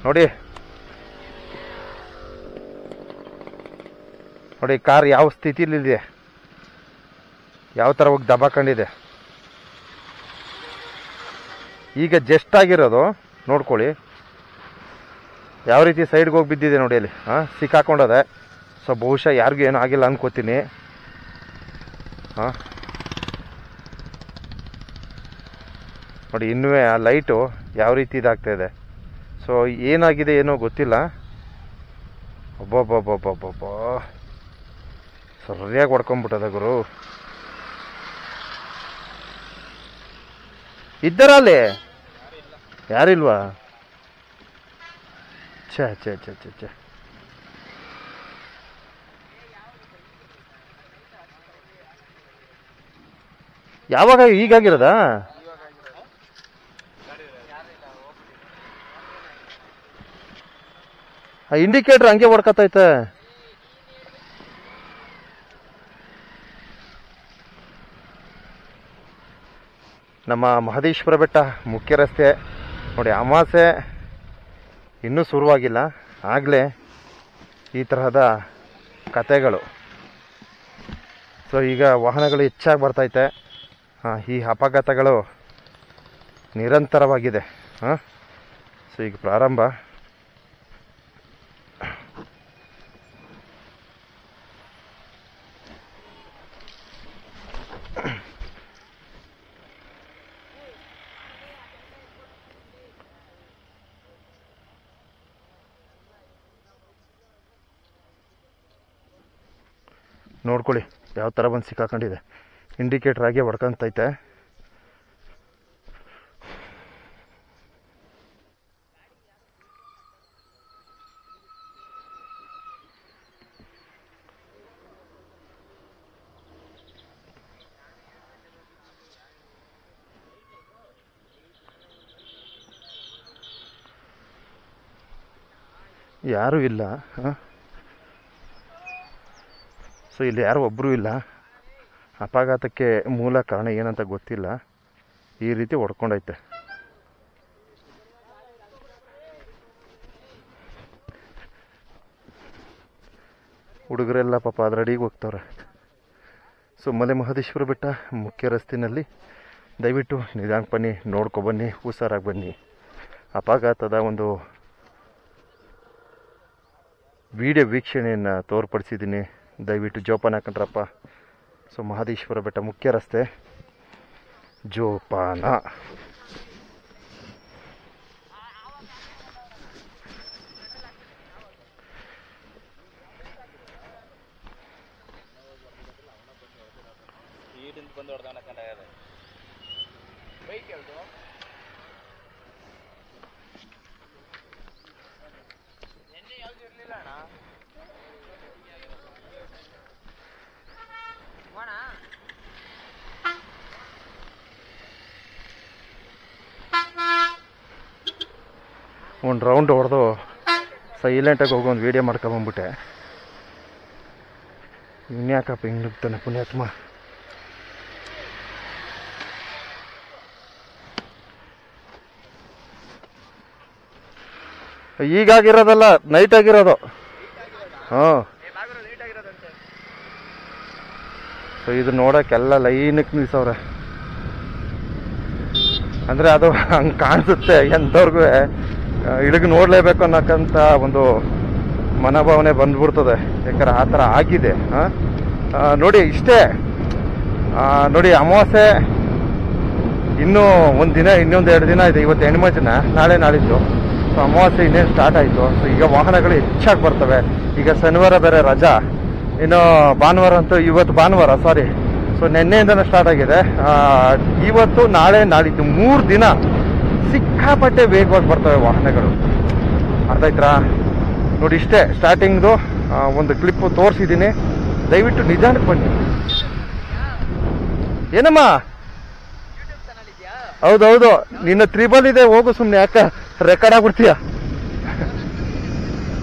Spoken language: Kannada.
ನೋಡಿ ನೋಡಿ ಕಾರ್ ಯಾವ ಸ್ಥಿತಿಲಿದೆ, ಯಾವ ಥರ ಹೋಗಿ ದಬಾಕೊಂಡಿದೆ. ಈಗ ಜಸ್ಟ್ ಆಗಿರೋದು ನೋಡ್ಕೊಳ್ಳಿ, ಯಾವ ರೀತಿ ಸೈಡ್ಗೆ ಹೋಗಿ ಬಿದ್ದಿದೆ ನೋಡಿ ಅಲ್ಲಿ. ಸಿಕ್ಕಾಕೊಂಡದೆ. ಸೊ ಬಹುಶಃ ಯಾರಿಗೂ ಏನೂ ಆಗಿಲ್ಲ ಅನ್ಕೋತೀನಿ. ನೋಡಿ ಇನ್ನೂ ಆ ಲೈಟು ಯಾವ ರೀತಿ ಇದಾಗ್ತಾ ಇದೆ. ಸೊ ಏನಾಗಿದೆ ಏನೋ ಗೊತ್ತಿಲ್ಲ. ಒಬ್ಬೊಬ್ಬೊಬ್ಬೊಬ್ಬೊಬ್ಬ ಸರಿಯಾಗಿ ಹೊಡ್ಕೊಂಡ್ಬಿಟ್ಟದ ಗುರು. ಇದ್ದಾರ ಅಲ್ಲಿ ಯಾರಿಲ್ವಾ? ಛೇ ಛೇ ಛೇ ಛೇ ಛೇ. ಯಾವಾಗ ಈಗಾಗಿರೋದಾ? ಆ ಇಂಡಿಕೇಟರ್ ಹಂಗೆ ಹೊಡ್ಕತ್ತೈತೆ. ನಮ್ಮ ಮಹದೇಶ್ವರ ಬೆಟ್ಟ ಮುಖ್ಯ ರಸ್ತೆ ನೋಡಿ, ಅಮಾವಾಸ್ಯೆ ಇನ್ನೂ ಶುರುವಾಗಿಲ್ಲ, ಆಗಲೇ ಈ ತರಹದ ಕತೆಗಳು. ಸೊ ಈಗ ವಾಹನಗಳು ಹೆಚ್ಚಾಗಿ ಬರ್ತೈತೆ. ಈ ಅಪಘಾತಗಳು ನಿರಂತರವಾಗಿದೆ. ಸೊ ಈಗ ಪ್ರಾರಂಭ. ನೋಡ್ಕೊಳ್ಳಿ ಯಾವ ಥರ ಬಂದು ಸಿಕ್ಕಾಕೊಂಡಿದೆ. ಇಂಡಿಕೇಟರ್ ಆಗಿ ಹೊಡ್ಕೊಂತೈತೆ. ಯಾರೂ ಇಲ್ಲ. ಸೊ ಇಲ್ಲಿ ಯಾರು ಒಬ್ಬರೂ ಇಲ್ಲ. ಅಪಘಾತಕ್ಕೆ ಮೂಲ ಕಾರಣ ಏನಂತ ಗೊತ್ತಿಲ್ಲ, ಈ ರೀತಿ ಹೊಡ್ಕೊಂಡೈತೆ. ಹುಡುಗರೆಲ್ಲ ಪಾಪ ಅದ್ರ ಅಡಿಗೆ ಹೋಗ್ತವ್ರೆ. ಸೊ ಮಲೆ ಮಹದೇಶ್ವರ ಬೆಟ್ಟ ಮುಖ್ಯ ರಸ್ತೆಯಲ್ಲಿ ದಯವಿಟ್ಟು ನಿಧಾನಕ್ಕೆ ಬನ್ನಿ, ನೋಡ್ಕೊಬನ್ನಿ, ಹುಷಾರಾಗಿ ಬನ್ನಿ. ಅಪಘಾತದ ಒಂದು ವಿಡಿಯೋ ವೀಕ್ಷಣೆಯನ್ನು ತೋರ್ಪಡಿಸಿದ್ದೀನಿ, ದಯವಿಟ್ಟು ಜೋಪಾನ ಹಾಕೊಂಡ್ರಪ್ಪ. ಸೊ ಮಹದೇಶ್ವರ ಬೆಟ್ಟ ಮುಖ್ಯ ರಸ್ತೆ ಜೋಪಾನ. ಒಂದು ರೌಂಡ್ ಹೊಡೆದು ಸೈಲೆಂಟಾಗಿ ಹೋಗಿ ಒಂದು ವೀಡಿಯೋ ಮಾಡ್ಕೊಂಬಂದ್ಬಿಟ್ಟೆ. ಇನ್ಯಾಕಪ್ಪ ಹಿಂಗೆ ನುಗ್ತಾನೆ ಪುಣ್ಯಾತ್ಮ. ಈಗಾಗಿರೋದಲ್ಲ, ನೈಟ್ ಆಗಿರೋದು. ಸೊ ಇದು ನೋಡೋಕ್ಕೆಲ್ಲ ಲೈನಕ್ಕೆ ನಿಲ್ಸವ್ರೆ. ಅಂದರೆ ಅದು ಹಂಗೆ ಕಾಣಿಸುತ್ತೆ, ಎಂಥವ್ರಿಗೂ ಇಳಿಗೆ ನೋಡಲೇಬೇಕು ಅನ್ನೋಕ್ಕಂಥ ಒಂದು ಮನೋಭಾವನೆ ಬಂದ್ಬಿಡ್ತದೆ. ಯಾಕಂದ್ರೆ ಆ ಥರ ಆಗಿದೆ. ನೋಡಿ ಇಷ್ಟೇ. ನೋಡಿ ಅಮಾವಾಸ್ಯೆ ಇನ್ನೂ ಒಂದು ದಿನ, ಇನ್ನೊಂದು 2 ದಿನ ಇದೆ. ಇವತ್ತು ಹೆಣ್ಮಜ್ಜನ, ನಾಳೆ ನಾಳಿದ್ದು. ಸೊ ಅಮಾವಾಸ್ಯೆ ಇನ್ನೇನು ಸ್ಟಾರ್ಟ್ ಆಯಿತು. ಸೊ ಈಗ ವಾಹನಗಳು ಹೆಚ್ಚಾಗಿ ಬರ್ತವೆ. ಈಗ ಶನಿವಾರ ಬೇರೆ ರಜಾ, ಇನ್ನು ಭಾನುವಾರ ಅಂತೂ, ಇವತ್ತು ಭಾನುವಾರ ಸಾರಿ. ಸೊ ನಿನ್ನೆಯಿಂದನೇ ಸ್ಟಾರ್ಟ್ ಆಗಿದೆ. ಇವತ್ತು ನಾಳೆ ನಾಳಿದ್ದು 3 ದಿನ ಸಿಕ್ಕಾಪಟ್ಟೆ ವೇಗವಾಗಿ ಬರ್ತವೆ ವಾಹನಗಳು. ಅರ್ಥ ಆಯ್ತಾ? ನೋಡಿ ಇಷ್ಟೇ ಸ್ಟಾರ್ಟಿಂಗ್ದು ಒಂದು ಕ್ಲಿಪ್ ತೋರಿಸಿದ್ದೀನಿ, ದಯವಿಟ್ಟು ನಿಧಾನಕ್ಕೆ ಬನ್ನಿ. ಏನಮ್ಮ? ಹೌದೌದು, ನಿನ್ನ 3 ಇದೆ, ಹೋಗು ಸುಮ್ಮನೆ, ಯಾಕೆ ರೆಕಾರ್ಡ್ ಆಗ್ಬಿಡ್ತೀಯ.